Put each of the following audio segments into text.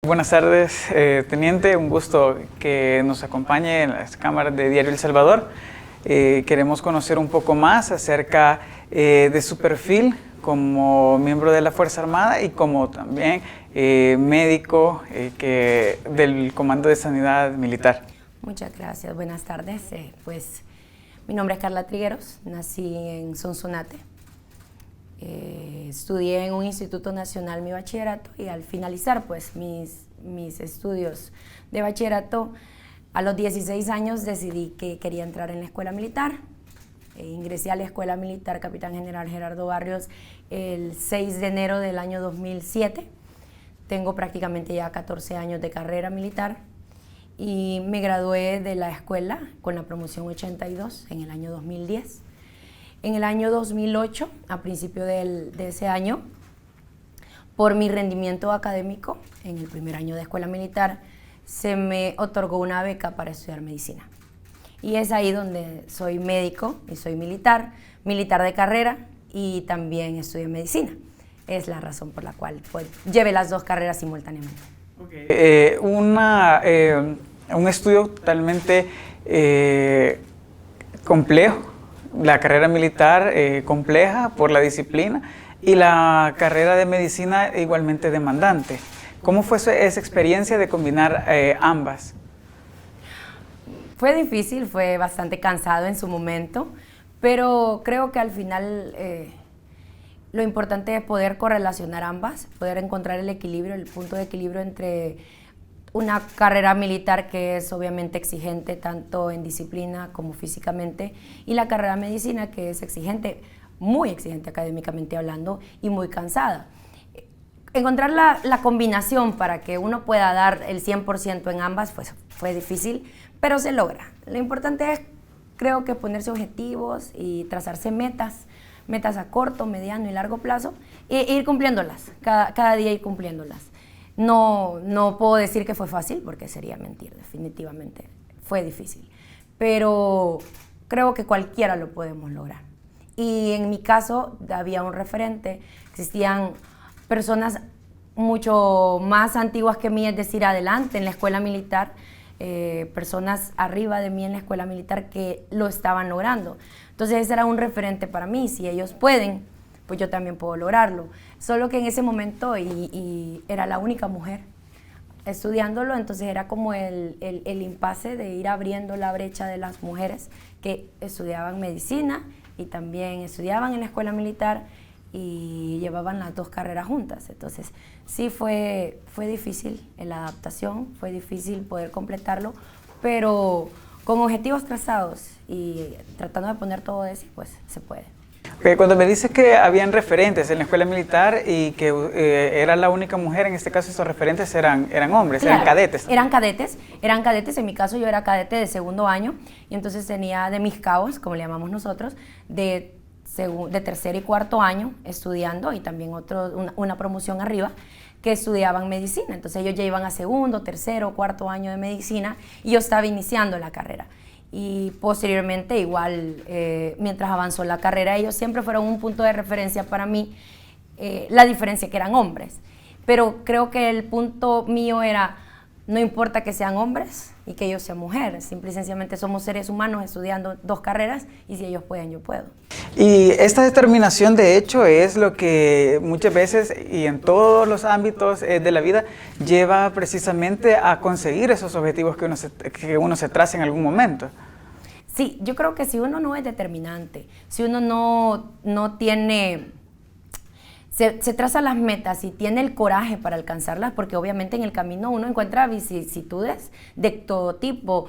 Buenas tardes, teniente. Un gusto que nos acompañe en las cámaras de Diario El Salvador. Queremos conocer un poco más acerca de su perfil como miembro de la Fuerza Armada y como también médico del Comando de Sanidad Militar. Muchas gracias, buenas tardes. Pues mi nombre es Carla Trigueros, nací en Sonsonate. Estudié en un Instituto Nacional mi bachillerato y al finalizar pues mis estudios de bachillerato, a los 16 años decidí que quería entrar en la escuela militar. Ingresé a la Escuela Militar Capitán General Gerardo Barrios el 6 de enero del año 2007. Tengo prácticamente ya 14 años de carrera militar y me gradué de la escuela con la promoción 82 en el año 2010. En el año 2008, a principio de ese año, por mi rendimiento académico en el primer año de escuela militar, se me otorgó una beca para estudiar medicina. Y es ahí donde soy médico y soy militar de carrera y también estudio medicina. Es la razón por la cual pues, llevé las dos carreras simultáneamente. Okay. Un estudio totalmente complejo. La carrera militar compleja por la disciplina y la carrera de medicina igualmente demandante. ¿Cómo fue esa experiencia de combinar ambas? Fue difícil, fue bastante cansado en su momento, pero creo que al final lo importante es poder correlacionar ambas, poder encontrar el equilibrio, el punto de equilibrio entre una carrera militar que es obviamente exigente tanto en disciplina como físicamente y la carrera de medicina que es exigente, muy exigente académicamente hablando y muy cansada. Encontrar la combinación para que uno pueda dar el 100% en ambas pues, fue difícil, pero se logra. Lo importante es, creo que ponerse objetivos y trazarse metas a corto, mediano y largo plazo e ir cumpliéndolas, cada día ir cumpliéndolas. No puedo decir que fue fácil porque sería mentir, definitivamente fue difícil, pero creo que cualquiera lo podemos lograr. Y en mi caso había un referente, existían personas mucho más antiguas que mí, es decir, adelante en la escuela militar, personas arriba de mí en la escuela militar que lo estaban logrando. Entonces ese era un referente para mí, si ellos pueden, pues yo también puedo lograrlo. Solo que en ese momento, y era la única mujer estudiándolo, entonces era como el impasse de ir abriendo la brecha de las mujeres que estudiaban medicina y también estudiaban en la escuela militar y llevaban las dos carreras juntas. Entonces sí fue difícil en la adaptación, fue difícil poder completarlo, pero con objetivos trazados y tratando de poner todo de sí, pues se puede. Okay, cuando me dices que habían referentes en la escuela militar y que era la única mujer, en este caso esos referentes eran hombres, claro, eran cadetes. Eran cadetes, en mi caso yo era cadete de segundo año y entonces tenía de mis cabos, como le llamamos nosotros, de tercer y cuarto año estudiando y también una promoción arriba que estudiaban medicina. Entonces ellos ya iban a segundo, tercero, cuarto año de medicina y yo estaba iniciando la carrera. Y posteriormente igual, mientras avanzó la carrera, ellos siempre fueron un punto de referencia para mí, la diferencia que eran hombres. Pero creo que el punto mío era, no importa que sean hombres y que ellos sean mujeres, simple y sencillamente somos seres humanos estudiando dos carreras y si ellos pueden, yo puedo. Y esta determinación de hecho es lo que muchas veces y en todos los ámbitos de la vida lleva precisamente a conseguir esos objetivos que uno se traza en algún momento. Sí, yo creo que si uno no es determinante, si uno no tiene, se traza las metas y tiene el coraje para alcanzarlas, porque obviamente en el camino uno encuentra vicisitudes de todo tipo,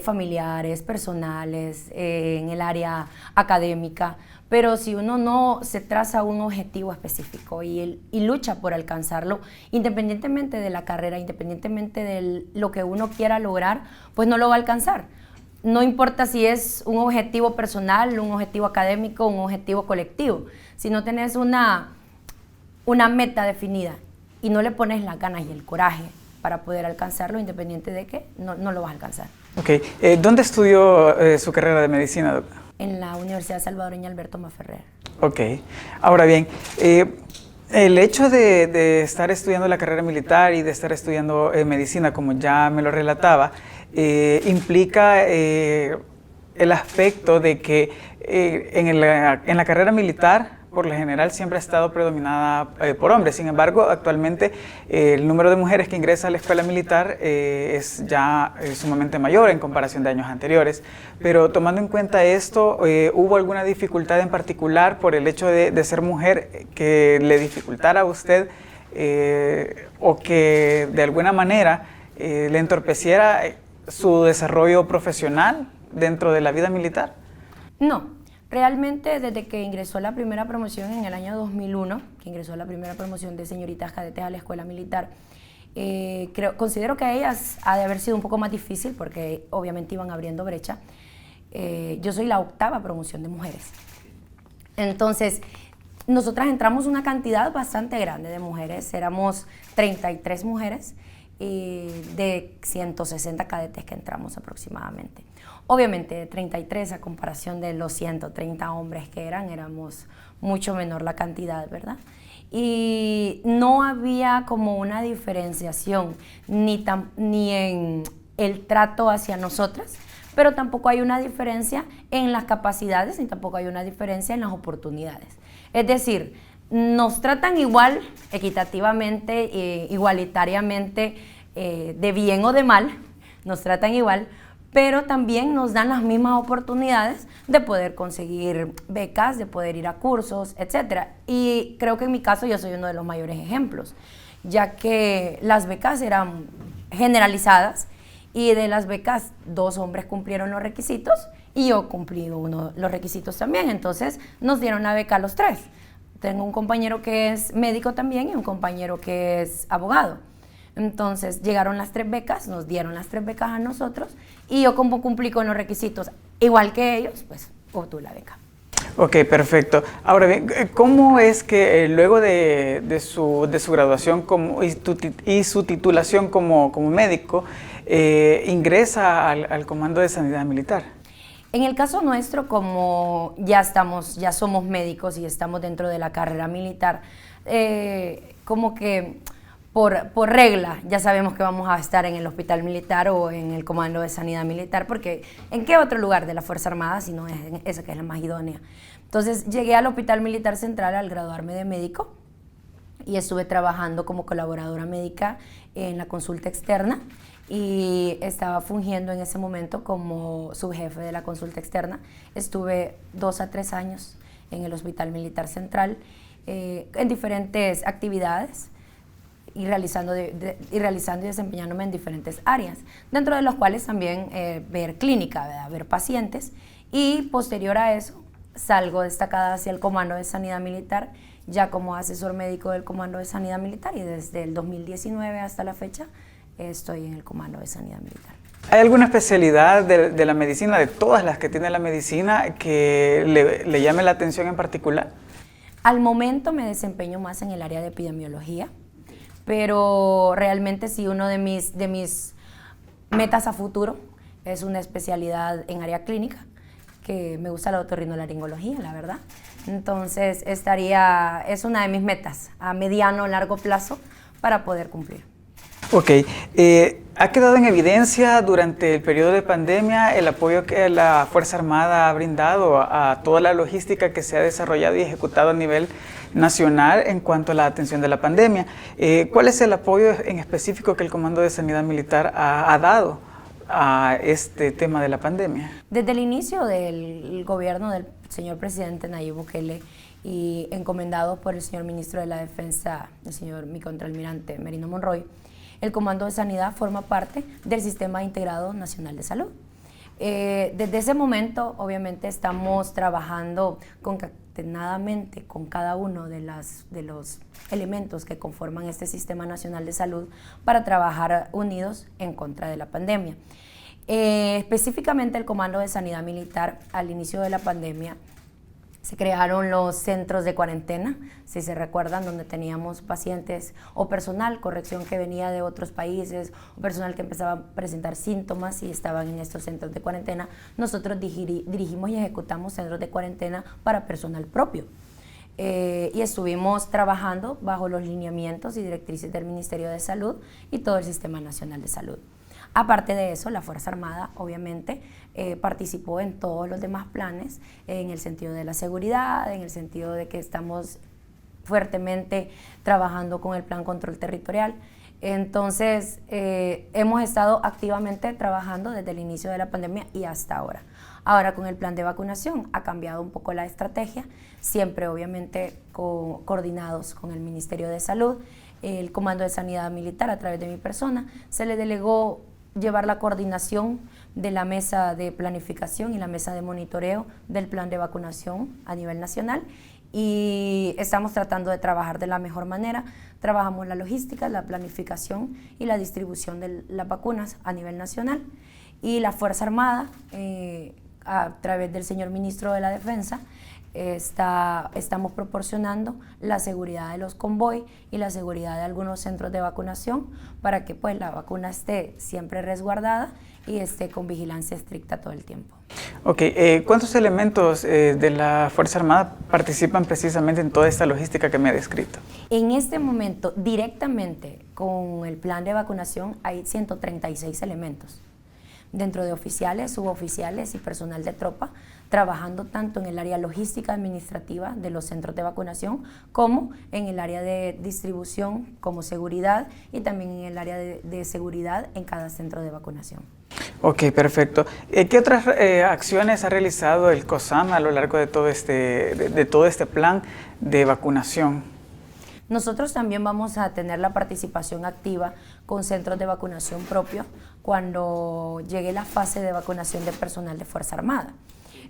familiares, personales, en el área académica, pero si uno no se traza un objetivo específico y lucha por alcanzarlo, independientemente de la carrera, independientemente de lo que uno quiera lograr, pues no lo va a alcanzar. No importa si es un objetivo personal, un objetivo académico, un objetivo colectivo, si no tenés una meta definida y no le pones las ganas y el coraje para poder alcanzarlo, independiente de que no lo vas a alcanzar. Ok. ¿Dónde estudió su carrera de medicina, doctora? En la Universidad Salvadoreña Alberto Maferrer. Ok. Ahora bien, El hecho de estar estudiando la carrera militar y de estar estudiando medicina, como ya me lo relataba, implica el aspecto de que en la carrera militar, por lo general, siempre ha estado predominada por hombres. Sin embargo, actualmente el número de mujeres que ingresa a la escuela militar es ya sumamente mayor en comparación de años anteriores. Pero tomando en cuenta esto, ¿hubo alguna dificultad en particular por el hecho de ser mujer que le dificultara a usted o que de alguna manera le entorpeciera su desarrollo profesional dentro de la vida militar? No, realmente desde que ingresó la primera promoción en el año 2001, que ingresó la primera promoción de señoritas cadetes a la escuela militar, considero que a ellas ha de haber sido un poco más difícil porque obviamente iban abriendo brecha. Yo soy la 8ª promoción de mujeres. Entonces, nosotras entramos una cantidad bastante grande de mujeres, éramos 33 mujeres de 160 cadetes que entramos aproximadamente. Obviamente de 33 a comparación de los 130 hombres que éramos mucho menor la cantidad, ¿verdad? Y no había como una diferenciación ni en el trato hacia nosotras, pero tampoco hay una diferencia en las capacidades ni tampoco hay una diferencia en las oportunidades. Es decir, nos tratan igual, equitativamente, igualitariamente, de bien o de mal, nos tratan igual, pero también nos dan las mismas oportunidades de poder conseguir becas, de poder ir a cursos, etc. Y creo que en mi caso yo soy uno de los mayores ejemplos, ya que las becas eran generalizadas y de las becas 2 hombres cumplieron los requisitos y yo cumplí los requisitos también, entonces nos dieron la beca a los 3. Tengo un compañero que es médico también y un compañero que es abogado. Entonces llegaron las 3 becas, nos dieron las 3 becas a nosotros y yo como cumplí con los requisitos igual que ellos, pues obtuve la beca. Ok, perfecto. Ahora bien, ¿cómo es que luego de su graduación y su titulación como médico ingresa al Comando de Sanidad Militar? En el caso nuestro, como ya somos médicos y estamos dentro de la carrera militar, como que por regla ya sabemos que vamos a estar en el hospital militar o en el Comando de Sanidad Militar, porque ¿en qué otro lugar de la Fuerza Armada si no es en esa que es la más idónea? Entonces llegué al Hospital Militar Central al graduarme de médico y estuve trabajando como colaboradora médica en la consulta externa y estaba fungiendo en ese momento como subjefe de la consulta externa. Estuve 2 a 3 años en el Hospital Militar Central en diferentes actividades y realizando y desempeñándome en diferentes áreas, dentro de los cuales también ver clínica, ¿verdad? Ver pacientes, y posterior a eso salgo destacada hacia el Comando de Sanidad Militar, ya como asesor médico del Comando de Sanidad Militar, y desde el 2019 hasta la fecha estoy en el Comando de Sanidad Militar. ¿Hay alguna especialidad de la medicina, de todas las que tiene la medicina, que le llame la atención en particular? Al momento me desempeño más en el área de epidemiología, pero realmente sí, uno de mis metas a futuro es una especialidad en área clínica, que me gusta la otorrinolaringología, la verdad. Entonces es una de mis metas a mediano o largo plazo para poder cumplir. Ok, ha quedado en evidencia durante el periodo de pandemia el apoyo que la Fuerza Armada ha brindado a toda la logística que se ha desarrollado y ejecutado a nivel nacional en cuanto a la atención de la pandemia. ¿Cuál es el apoyo en específico que el Comando de Sanidad Militar ha dado a este tema de la pandemia? Desde el inicio del gobierno del señor presidente Nayib Bukele y encomendado por el señor ministro de la Defensa, el señor mi contraalmirante Merino Monroy, el Comando de Sanidad forma parte del Sistema Integrado Nacional de Salud. Desde ese momento, obviamente, estamos trabajando concatenadamente con cada uno de los elementos que conforman este Sistema Nacional de Salud para trabajar unidos en contra de la pandemia. Específicamente el Comando de Sanidad Militar, al inicio de la pandemia, se crearon los centros de cuarentena, si se recuerdan, donde teníamos pacientes o personal, corrección, que venía de otros países, o personal que empezaba a presentar síntomas y estaban en estos centros de cuarentena. Nosotros dirigimos y ejecutamos centros de cuarentena para personal propio. y estuvimos trabajando bajo los lineamientos y directrices del Ministerio de Salud y todo el Sistema Nacional de Salud. Aparte de eso, la Fuerza Armada obviamente participó en todos los demás planes, en el sentido de la seguridad, en el sentido de que estamos fuertemente trabajando con el Plan Control Territorial. Entonces, hemos estado activamente trabajando desde el inicio de la pandemia y hasta ahora. Ahora con el plan de vacunación ha cambiado un poco la estrategia, siempre obviamente coordinados con el Ministerio de Salud, el Comando de Sanidad Militar a través de mi persona. Se le delegó llevar la coordinación de la mesa de planificación y la mesa de monitoreo del plan de vacunación a nivel nacional, y estamos tratando de trabajar de la mejor manera. Trabajamos la logística, la planificación y la distribución de las vacunas a nivel nacional, y la Fuerza Armada, a través del señor Ministro de la Defensa, estamos proporcionando la seguridad de los convoys y la seguridad de algunos centros de vacunación para que pues la vacuna esté siempre resguardada y esté con vigilancia estricta todo el tiempo. Ok, ¿cuántos elementos de la Fuerza Armada participan precisamente en toda esta logística que me ha descrito? En este momento, directamente con el plan de vacunación, hay 136 elementos. Dentro de oficiales, suboficiales y personal de tropa, trabajando tanto en el área logística administrativa de los centros de vacunación como en el área de distribución como seguridad, y también en el área de seguridad en cada centro de vacunación. Ok, perfecto. ¿Qué otras acciones ha realizado el COSAM a lo largo de todo este plan de vacunación? Nosotros también vamos a tener la participación activa con centros de vacunación propios cuando llegue la fase de vacunación de personal de Fuerza Armada.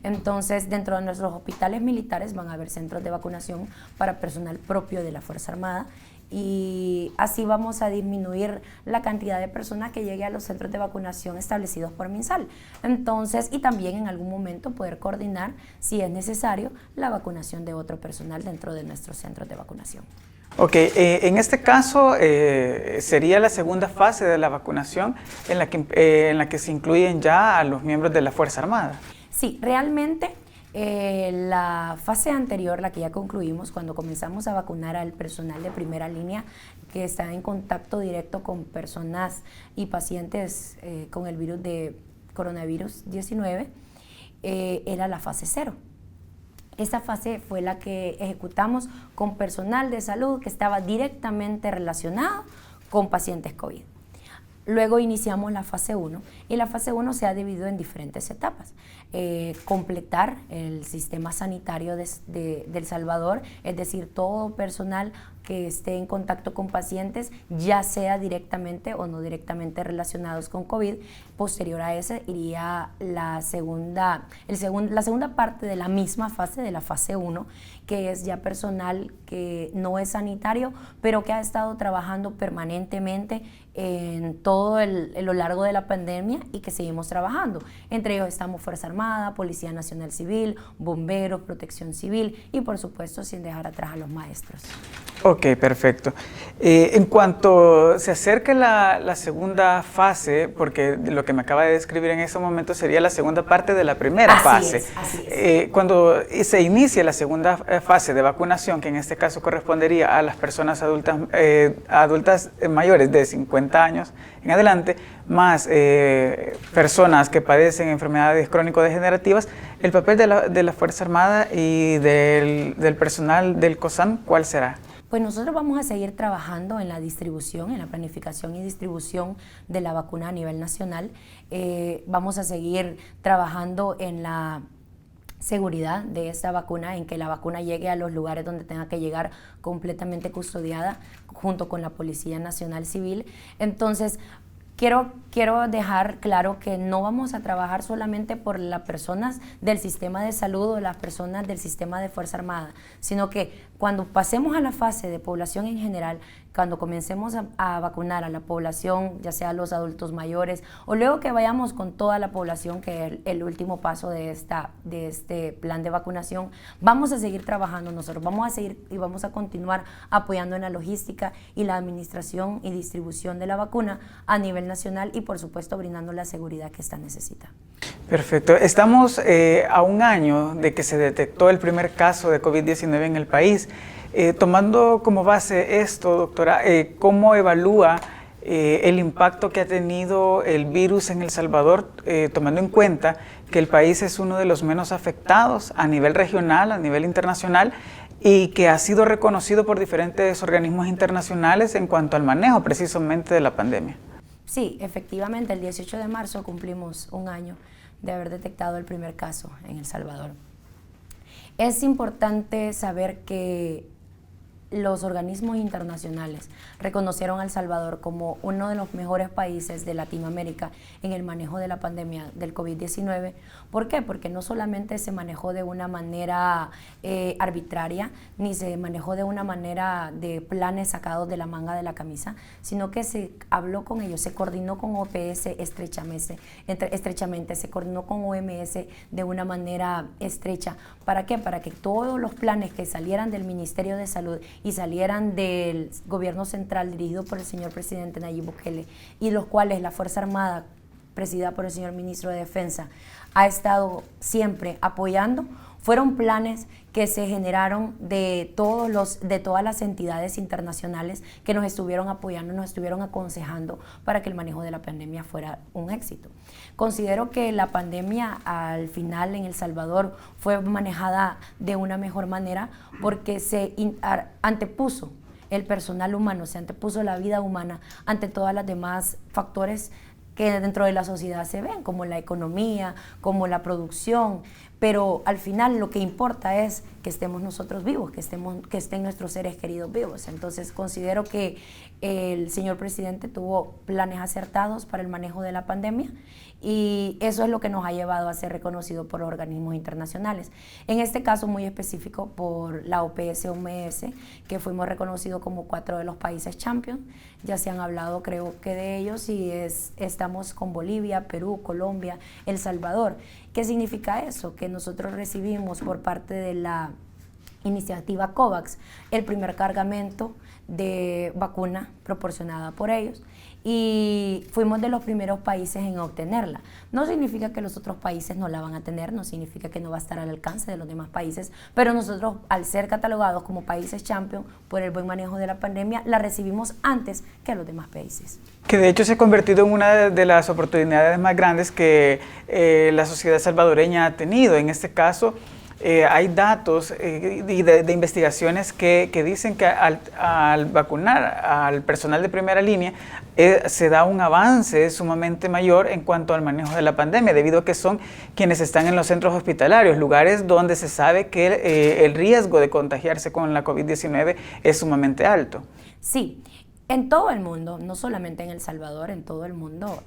Entonces, dentro de nuestros hospitales militares van a haber centros de vacunación para personal propio de la Fuerza Armada, y así vamos a disminuir la cantidad de personas que llegue a los centros de vacunación establecidos por MinSal. Entonces, y también en algún momento poder coordinar, si es necesario, la vacunación de otro personal dentro de nuestros centros de vacunación. Ok, en este caso sería la segunda fase de la vacunación en la que se incluyen ya a los miembros de la Fuerza Armada. Sí, realmente la fase anterior, la que ya concluimos, cuando comenzamos a vacunar al personal de primera línea que está en contacto directo con personas y pacientes con el virus de coronavirus 19, era la fase 0. Esta fase fue la que ejecutamos con personal de salud que estaba directamente relacionado con pacientes COVID. Luego iniciamos la fase 1, y la fase 1 se ha dividido en diferentes etapas. Completar el sistema sanitario de El Salvador, es decir, todo personal que esté en contacto con pacientes, ya sea directamente o no directamente relacionados con COVID. Posterior a ese iría la segunda parte de la misma fase, de la fase 1, que es ya personal que no es sanitario, pero que ha estado trabajando permanentemente en todo lo largo de la pandemia y que seguimos trabajando. Entre ellos estamos Fuerza Armada, Policía Nacional Civil, Bomberos, Protección Civil y por supuesto sin dejar atrás a los maestros. Ok, perfecto. En cuanto se acerque la segunda fase, porque lo que me acaba de describir en este momento sería la segunda parte de la primera fase. Así es. Cuando se inicie la segunda fase de vacunación, que en este caso correspondería a las personas adultas mayores de 50 años en adelante, más personas que padecen enfermedades crónico-degenerativas, el papel de la Fuerza Armada y del personal del COSAM, ¿cuál será? Pues nosotros vamos a seguir trabajando en la distribución, en la planificación y distribución de la vacuna a nivel nacional. Vamos a seguir trabajando en la seguridad de esta vacuna, en que la vacuna llegue a los lugares donde tenga que llegar completamente custodiada junto con la Policía Nacional Civil. Entonces, quiero dejar claro que no vamos a trabajar solamente por las personas del sistema de salud o las personas del sistema de Fuerza Armada, sino que cuando pasemos a la fase de población en general, cuando comencemos a vacunar a la población, ya sea los adultos mayores, o luego que vayamos con toda la población, que es el último paso de este plan de vacunación, vamos a seguir trabajando nosotros, vamos a seguir y vamos a continuar apoyando en la logística y la administración y distribución de la vacuna a nivel nivel nacional y por supuesto brindando la seguridad que esta necesita. Perfecto. Estamos a un año de que se detectó el primer caso de COVID-19 en el país. Tomando como base esto, doctora, ¿cómo evalúa el impacto que ha tenido el virus en El Salvador, tomando en cuenta que el país es uno de los menos afectados a nivel regional, a nivel internacional, y que ha sido reconocido por diferentes organismos internacionales en cuanto al manejo precisamente de la pandemia? Sí, efectivamente, el 18 de marzo cumplimos un año de haber detectado el primer caso en El Salvador. Es importante saber que los organismos internacionales reconocieron a El Salvador como uno de los mejores países de Latinoamérica en el manejo de la pandemia del COVID-19. ¿Por qué? Porque no solamente se manejó de una manera arbitraria, ni se manejó de una manera de planes sacados de la manga de la camisa, sino que se habló con ellos, se coordinó con OPS estrechamente, se coordinó con OMS de una manera estrecha. ¿Para qué? Para que todos los planes que salieran del Ministerio de Salud y salieran del gobierno central dirigido por el señor presidente Nayib Bukele, y los cuales la Fuerza Armada, presidida por el señor ministro de Defensa, ha estado siempre apoyando, fueron planes que se generaron de todas las entidades internacionales que nos estuvieron apoyando, nos estuvieron aconsejando para que el manejo de la pandemia fuera un éxito. Considero que la pandemia al final en El Salvador fue manejada de una mejor manera porque se antepuso el personal humano, se antepuso la vida humana ante todas las demás factores que dentro de la sociedad se ven, como la economía, como la producción, pero al final lo que importa es que estemos nosotros vivos, que estén nuestros seres queridos vivos. Entonces considero que el señor presidente tuvo planes acertados para el manejo de la pandemia y eso es lo que nos ha llevado a ser reconocido por los organismos internacionales. En este caso muy específico por la OPS-OMS, que fuimos reconocidos como 4 de los países champions. Ya se han hablado creo que de ellos y estamos con Bolivia, Perú, Colombia, El Salvador. ¿Qué significa eso? Que nosotros recibimos por parte de la iniciativa COVAX el primer cargamento de vacuna proporcionada por ellos y fuimos de los primeros países en obtenerla. No significa que los otros países no la van a tener, no significa que no va a estar al alcance de los demás países, pero nosotros al ser catalogados como países champion por el buen manejo de la pandemia, la recibimos antes que los demás países. Que de hecho se ha convertido en una de las oportunidades más grandes que la sociedad salvadoreña ha tenido. En este caso, hay datos de investigaciones que dicen que al vacunar al personal de primera línea se da un avance sumamente mayor en cuanto al manejo de la pandemia, debido a que son quienes están en los centros hospitalarios, lugares donde se sabe que el riesgo de contagiarse con la COVID-19 es sumamente alto. Sí, en todo el mundo, no solamente en El Salvador, en todo el mundo,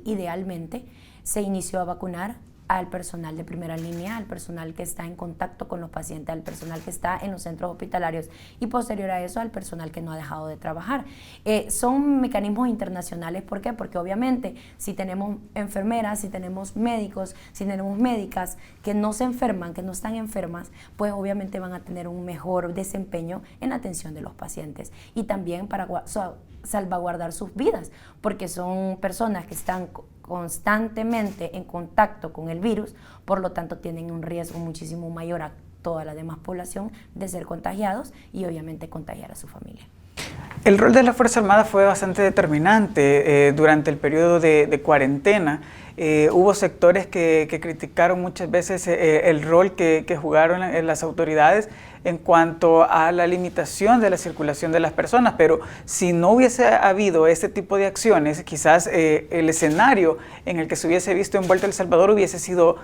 idealmente se inició a vacunar al personal de primera línea, al personal que está en contacto con los pacientes, al personal que está en los centros hospitalarios y posterior a eso al personal que no ha dejado de trabajar. Son mecanismos internacionales, ¿por qué? Porque obviamente si tenemos enfermeras, si tenemos médicos, si tenemos médicas que no se enferman, que no están enfermas, pues obviamente van a tener un mejor desempeño en la atención de los pacientes y también para salvaguardar sus vidas, porque son personas que están constantemente en contacto con el virus, por lo tanto tienen un riesgo muchísimo mayor a toda la demás población de ser contagiados y obviamente contagiar a su familia. El rol de la Fuerza Armada fue bastante determinante durante el periodo de cuarentena. Hubo sectores que criticaron muchas veces el rol que jugaron las autoridades en cuanto a la limitación de la circulación de las personas, pero si no hubiese habido este tipo de acciones, quizás el escenario en el que se hubiese visto envuelto El Salvador hubiese sido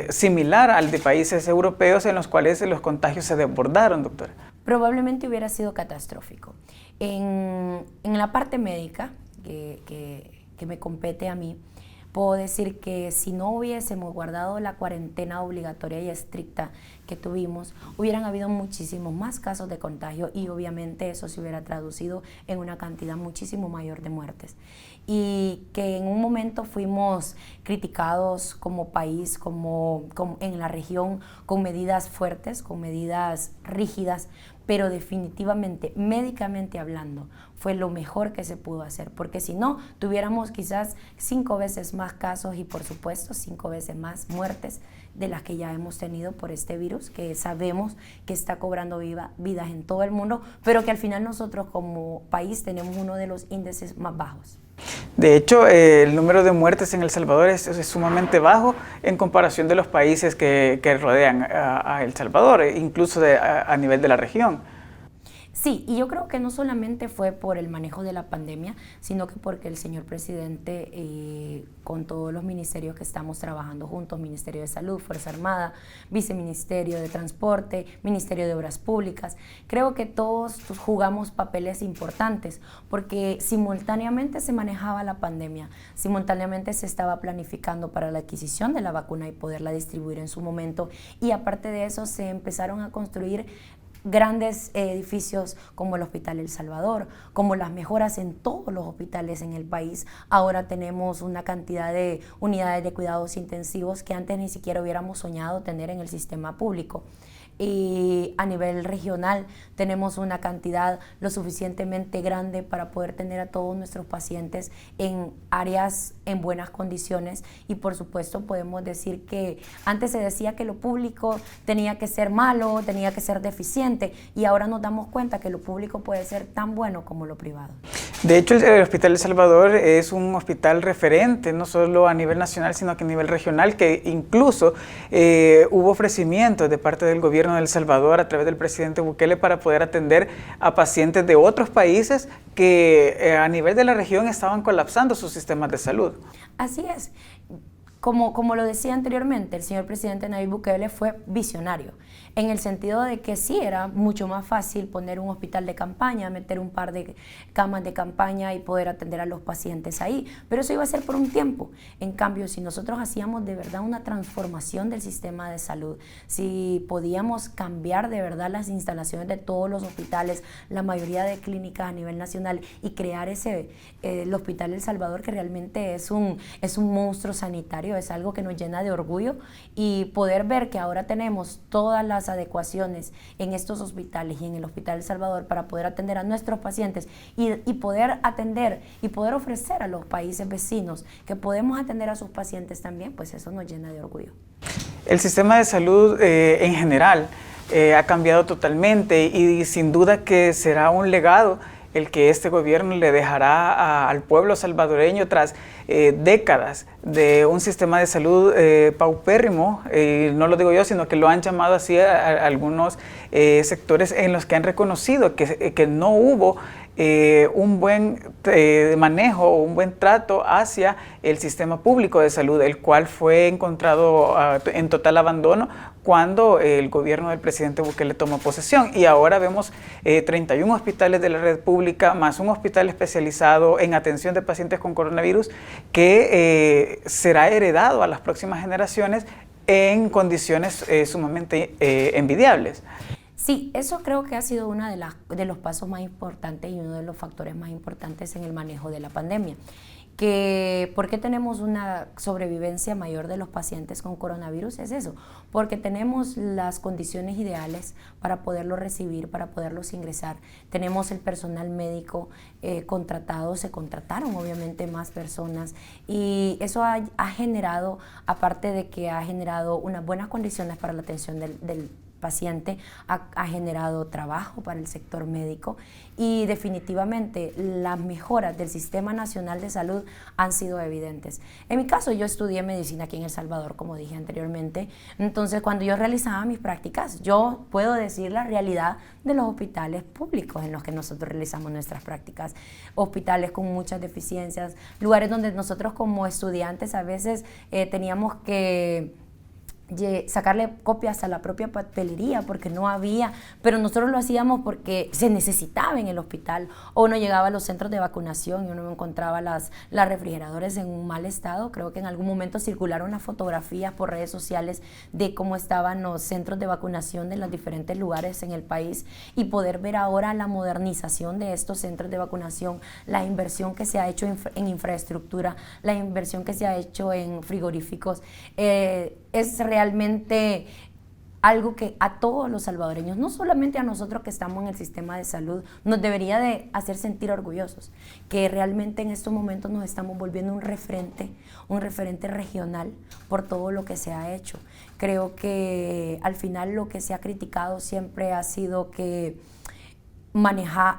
similar al de países europeos en los cuales los contagios se desbordaron, doctora. Probablemente hubiera sido catastrófico. En la parte médica, que me compete a mí, puedo decir que si no hubiésemos guardado la cuarentena obligatoria y estricta que tuvimos, hubieran habido muchísimos más casos de contagio y obviamente eso se hubiera traducido en una cantidad muchísimo mayor de muertes. Y que en un momento fuimos criticados como país, como en la región, con medidas fuertes, con medidas rígidas, pero definitivamente, médicamente hablando, fue lo mejor que se pudo hacer, porque si no, tuviéramos quizás 5 veces más casos y por supuesto 5 veces más muertes de las que ya hemos tenido por este virus, que sabemos que está cobrando vidas en todo el mundo, pero que al final nosotros como país tenemos uno de los índices más bajos. De hecho, el número de muertes en El Salvador es sumamente bajo en comparación de los países que rodean a El Salvador, incluso a nivel de la región. Sí, y yo creo que no solamente fue por el manejo de la pandemia, sino que porque el señor presidente, con todos los ministerios que estamos trabajando juntos, Ministerio de Salud, Fuerza Armada, Viceministerio de Transporte, Ministerio de Obras Públicas, creo que todos jugamos papeles importantes, porque simultáneamente se manejaba la pandemia, simultáneamente se estaba planificando para la adquisición de la vacuna y poderla distribuir en su momento, y aparte de eso se empezaron a construir grandes edificios como el Hospital El Salvador, como las mejoras en todos los hospitales en el país. Ahora tenemos una cantidad de unidades de cuidados intensivos que antes ni siquiera hubiéramos soñado tener en el sistema público. Y a nivel regional tenemos una cantidad lo suficientemente grande para poder tener a todos nuestros pacientes en áreas en buenas condiciones, y por supuesto podemos decir que antes se decía que lo público tenía que ser malo, tenía que ser deficiente, y ahora nos damos cuenta que lo público puede ser tan bueno como lo privado. De hecho, el Hospital El Salvador es un hospital referente, no solo a nivel nacional, sino que a nivel regional, que incluso hubo ofrecimientos de parte del gobierno de El Salvador a través del presidente Bukele para poder atender a pacientes de otros países que a nivel de la región estaban colapsando sus sistemas de salud. Así es. Como lo decía anteriormente, el señor presidente Nayib Bukele fue visionario, en el sentido de que sí era mucho más fácil poner un hospital de campaña, meter un par de camas de campaña y poder atender a los pacientes ahí, pero eso iba a ser por un tiempo. En cambio, si nosotros hacíamos de verdad una transformación del sistema de salud, si podíamos cambiar de verdad las instalaciones de todos los hospitales, la mayoría de clínicas a nivel nacional, y crear el Hospital El Salvador, que realmente es un monstruo sanitario, es algo que nos llena de orgullo, y poder ver que ahora tenemos todas las adecuaciones en estos hospitales y en el Hospital El Salvador para poder atender a nuestros pacientes y poder atender y poder ofrecer a los países vecinos que podemos atender a sus pacientes también, pues eso nos llena de orgullo. El sistema de salud en general ha cambiado totalmente, y sin duda que será un legado el que este gobierno le dejará al pueblo salvadoreño tras décadas de un sistema de salud paupérrimo. No lo digo yo, sino que lo han llamado así a algunos sectores en los que han reconocido que no hubo un buen manejo o un buen trato hacia el sistema público de salud, el cual fue encontrado en total abandono cuando el gobierno del presidente Bukele tomó posesión. Y ahora vemos 31 hospitales de la red pública, más un hospital especializado en atención de pacientes con coronavirus, que será heredado a las próximas generaciones en condiciones sumamente envidiables. Sí, eso creo que ha sido uno de los pasos más importantes y uno de los factores más importantes en el manejo de la pandemia. ¿Por qué tenemos una sobrevivencia mayor de los pacientes con coronavirus? Es eso, porque tenemos las condiciones ideales para poderlos recibir, para poderlos ingresar. Tenemos el personal médico contratado, se contrataron obviamente más personas, y eso ha generado, aparte de que ha generado unas buenas condiciones para la atención del paciente, ha generado trabajo para el sector médico, y definitivamente las mejoras del Sistema Nacional de Salud han sido evidentes. En mi caso, yo estudié medicina aquí en El Salvador, como dije anteriormente. Entonces, cuando yo realizaba mis prácticas, yo puedo decir la realidad de los hospitales públicos en los que nosotros realizamos nuestras prácticas. Hospitales con muchas deficiencias, lugares donde nosotros como estudiantes a veces teníamos que sacarle copias a la propia papelería porque no había, pero nosotros lo hacíamos porque se necesitaba en el hospital, o uno llegaba a los centros de vacunación y uno encontraba las refrigeradores en un mal estado. Creo que en algún momento circularon las fotografías por redes sociales de cómo estaban los centros de vacunación de los diferentes lugares en el país, y poder ver ahora la modernización de estos centros de vacunación, la inversión que se ha hecho en infraestructura, la inversión que se ha hecho en frigoríficos, es realmente algo que a todos los salvadoreños, no solamente a nosotros que estamos en el sistema de salud, nos debería de hacer sentir orgullosos, que realmente en estos momentos nos estamos volviendo un referente regional por todo lo que se ha hecho. Creo que al final lo que se ha criticado siempre ha sido que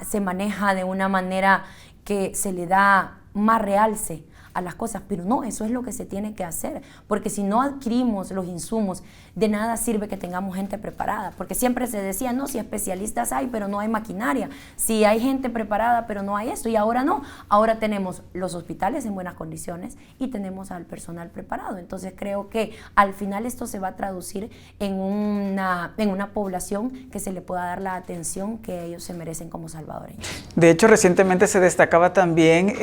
se maneja de una manera que se le da más realce a las cosas, pero no, eso es lo que se tiene que hacer, porque si no adquirimos los insumos, de nada sirve que tengamos gente preparada, porque siempre se decía, no, si especialistas hay, pero no hay maquinaria, si hay gente preparada, pero no hay esto, y ahora no, ahora tenemos los hospitales en buenas condiciones y tenemos al personal preparado. Entonces creo que al final esto se va a traducir en una población que se le pueda dar la atención que ellos se merecen como salvadoreños. De hecho, recientemente se destacaba también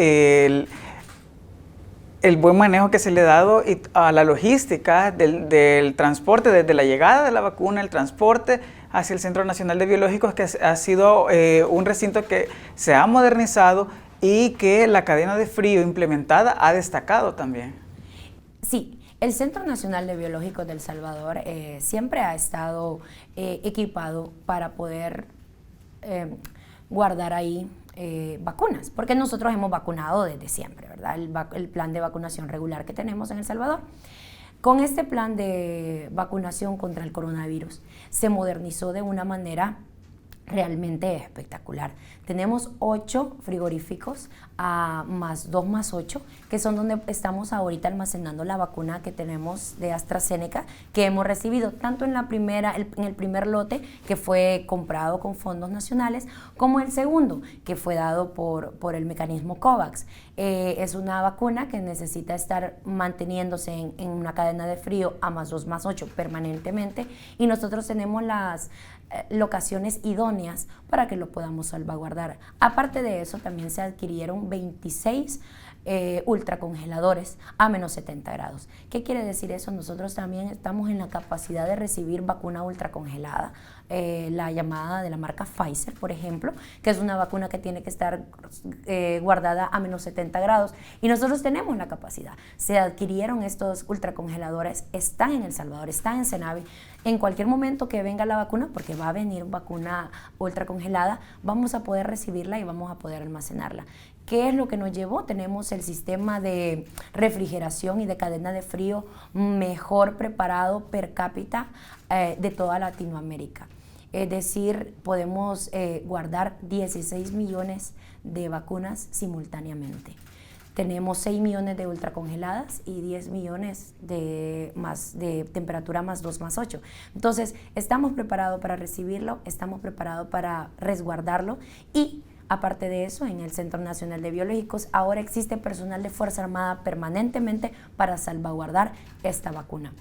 el buen manejo que se le ha dado a la logística del transporte, desde la llegada de la vacuna, el transporte hacia el Centro Nacional de Biológicos, que ha sido un recinto que se ha modernizado y que la cadena de frío implementada ha destacado también. Sí, el Centro Nacional de Biológicos de El Salvador siempre ha estado equipado para poder guardar ahí vacunas, porque nosotros hemos vacunado desde siempre, ¿verdad? El plan de vacunación regular que tenemos en El Salvador. Con este plan de vacunación contra el coronavirus se modernizó de una manera realmente espectacular. Tenemos 8 frigoríficos más 2 más 8, que son donde estamos ahorita almacenando la vacuna que tenemos de AstraZeneca, que hemos recibido tanto en el primer lote, que fue comprado con fondos nacionales, como el segundo, que fue dado por el mecanismo COVAX. Es una vacuna que necesita estar manteniéndose en una cadena de frío a más 2 más 8 permanentemente, y nosotros tenemos las locaciones idóneas para que lo podamos salvaguardar. Aparte de eso, también se adquirieron 26 ultracongeladores a menos 70 grados. ¿Qué quiere decir eso? Nosotros también estamos en la capacidad de recibir vacuna ultracongelada, la llamada de la marca Pfizer, por ejemplo, que es una vacuna que tiene que estar guardada a menos 70 grados, y nosotros tenemos la capacidad. Se adquirieron estos ultracongeladores, están en El Salvador, están en Cenavi. En cualquier momento que venga la vacuna, porque va a venir vacuna ultracongelada, vamos a poder recibirla y vamos a poder almacenarla. ¿Qué es lo que nos llevó? Tenemos el sistema de refrigeración y de cadena de frío mejor preparado per cápita de toda Latinoamérica. Es decir, podemos guardar 16 millones de vacunas simultáneamente. Tenemos 6 millones de ultracongeladas y 10 millones de temperatura más 2 más 8. Entonces, estamos preparados para recibirlo, estamos preparados para resguardarlo, y aparte de eso, en el Centro Nacional de Biológicos ahora existe personal de Fuerza Armada permanentemente para salvaguardar esta vacuna.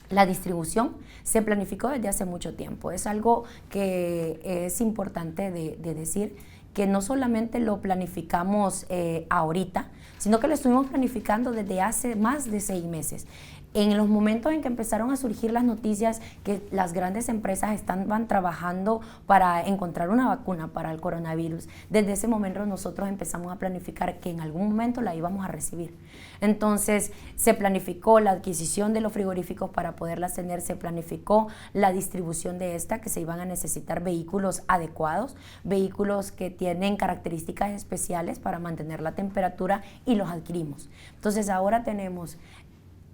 La distribución se planificó desde hace mucho tiempo. Es algo que es importante de decir, que no solamente lo planificamos ahorita, sino que lo estuvimos planificando desde hace más de 6 meses. En los momentos en que empezaron a surgir las noticias que las grandes empresas estaban trabajando para encontrar una vacuna para el coronavirus, desde ese momento nosotros empezamos a planificar que en algún momento la íbamos a recibir. Entonces se planificó la adquisición de los frigoríficos para poderlas tener, se planificó la distribución de esta, que se iban a necesitar vehículos adecuados, vehículos que tienen características especiales para mantener la temperatura, y los adquirimos. Entonces ahora tenemos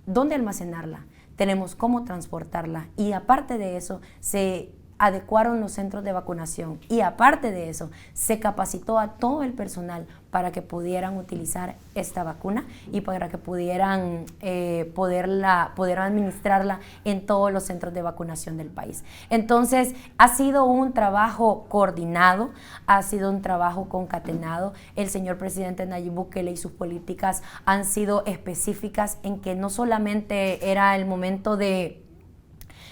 dónde almacenarla, tenemos cómo transportarla, y aparte de eso se adecuaron los centros de vacunación, y aparte de eso se capacitó a todo el personal para que pudieran utilizar esta vacuna y para que pudieran poder administrarla en todos los centros de vacunación del país. Entonces ha sido un trabajo coordinado, ha sido un trabajo concatenado. El señor presidente Nayib Bukele y sus políticas han sido específicas en que no solamente era el momento de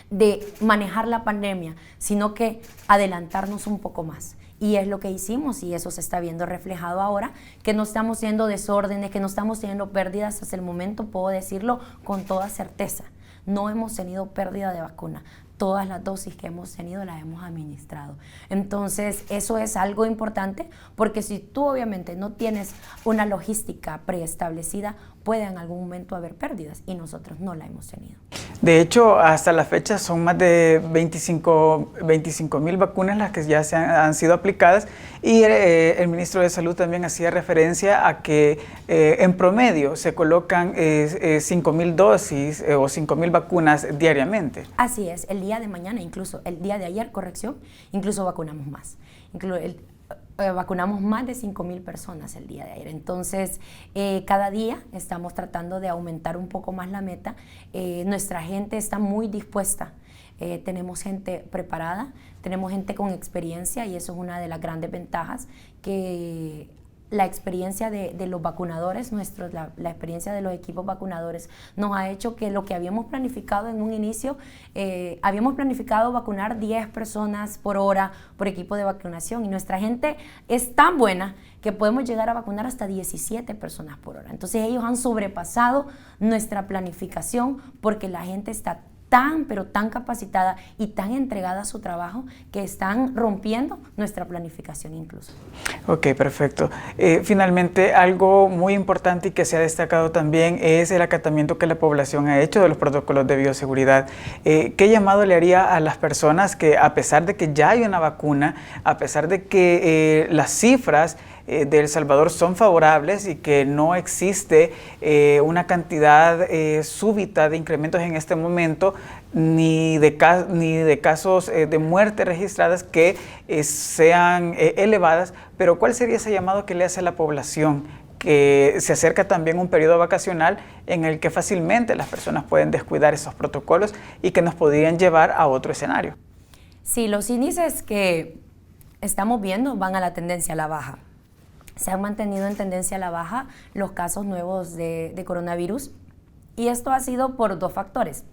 de manejar la pandemia, sino que adelantarnos un poco más. Y es lo que hicimos y eso se está viendo reflejado ahora, que no estamos teniendo desórdenes, que no estamos teniendo pérdidas hasta el momento, puedo decirlo con toda certeza. No hemos tenido pérdida de vacuna. Todas las dosis que hemos tenido las hemos administrado. Entonces, eso es algo importante porque si tú obviamente no tienes una logística preestablecida, puede en algún momento haber pérdidas y nosotros no la hemos tenido. De hecho, hasta la fecha son más de 25,000 vacunas las que ya han sido aplicadas y el ministro de Salud también hacía referencia a que en promedio se colocan 5,000 dosis o 5,000 vacunas diariamente. Así es, el día de mañana, incluso el día de ayer, incluso vacunamos más. Vacunamos más de 5,000 personas el día de ayer. Entonces, cada día estamos tratando de aumentar un poco más la meta. Nuestra gente está muy dispuesta. Tenemos gente preparada, tenemos gente con experiencia y eso es una de las grandes ventajas que la experiencia de los vacunadores nuestros, la experiencia de los equipos vacunadores nos ha hecho que lo que habíamos planificado en un inicio, habíamos planificado vacunar 10 personas por hora por equipo de vacunación y nuestra gente es tan buena que podemos llegar a vacunar hasta 17 personas por hora. Entonces ellos han sobrepasado nuestra planificación porque la gente está pero tan capacitada y tan entregada a su trabajo que están rompiendo nuestra planificación incluso. Ok, perfecto. Finalmente, algo muy importante y que se ha destacado también es el acatamiento que la población ha hecho de los protocolos de bioseguridad. ¿Qué llamado le haría a las personas que a pesar de que ya hay una vacuna, a pesar de que las cifras de El Salvador son favorables y que no existe una cantidad súbita de incrementos en este momento, ni de casos de muerte registradas que sean elevadas, pero ¿cuál sería ese llamado que le hace a la población? Que se acerca también un periodo vacacional en el que fácilmente las personas pueden descuidar esos protocolos y que nos podrían llevar a otro escenario. Sí, los índices que estamos viendo van a la tendencia a la baja. Se han mantenido en tendencia a la baja los casos nuevos de coronavirus y esto ha sido por dos factores.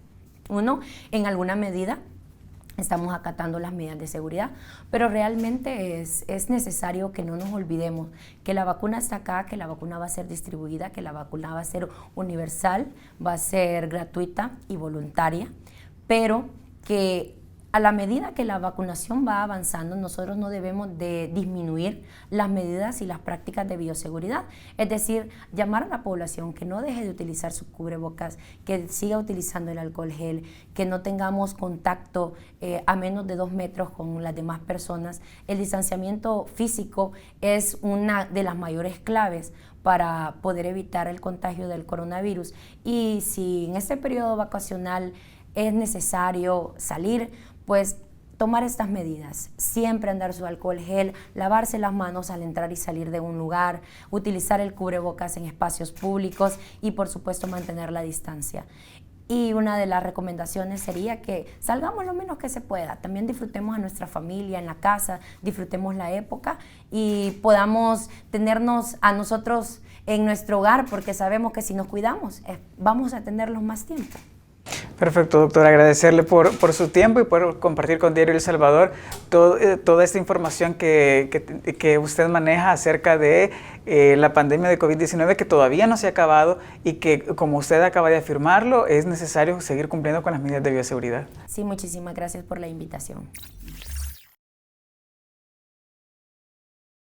Uno, en alguna medida estamos acatando las medidas de seguridad, pero realmente es necesario que no nos olvidemos que la vacuna está acá, que la vacuna va a ser distribuida, que la vacuna va a ser universal, va a ser gratuita y voluntaria, pero que a la medida que la vacunación va avanzando, nosotros no debemos de disminuir las medidas y las prácticas de bioseguridad. Es decir, llamar a la población que no deje de utilizar sus cubrebocas, que siga utilizando el alcohol gel, que no tengamos contacto a menos de 2 metros con las demás personas. El distanciamiento físico es una de las mayores claves para poder evitar el contagio del coronavirus. Y si en este periodo vacacional es necesario salir, pues tomar estas medidas, siempre andar su alcohol gel, lavarse las manos al entrar y salir de un lugar, utilizar el cubrebocas en espacios públicos y por supuesto mantener la distancia. Y una de las recomendaciones sería que salgamos lo menos que se pueda, también disfrutemos a nuestra familia en la casa, disfrutemos la época y podamos tenernos a nosotros en nuestro hogar porque sabemos que si nos cuidamos vamos a tenerlos más tiempo. Perfecto, doctor. Agradecerle por su tiempo y por compartir con Diario El Salvador toda esta información que usted maneja acerca de la pandemia de COVID-19 que todavía no se ha acabado y que, como usted acaba de afirmarlo, es necesario seguir cumpliendo con las medidas de bioseguridad. Sí, muchísimas gracias por la invitación.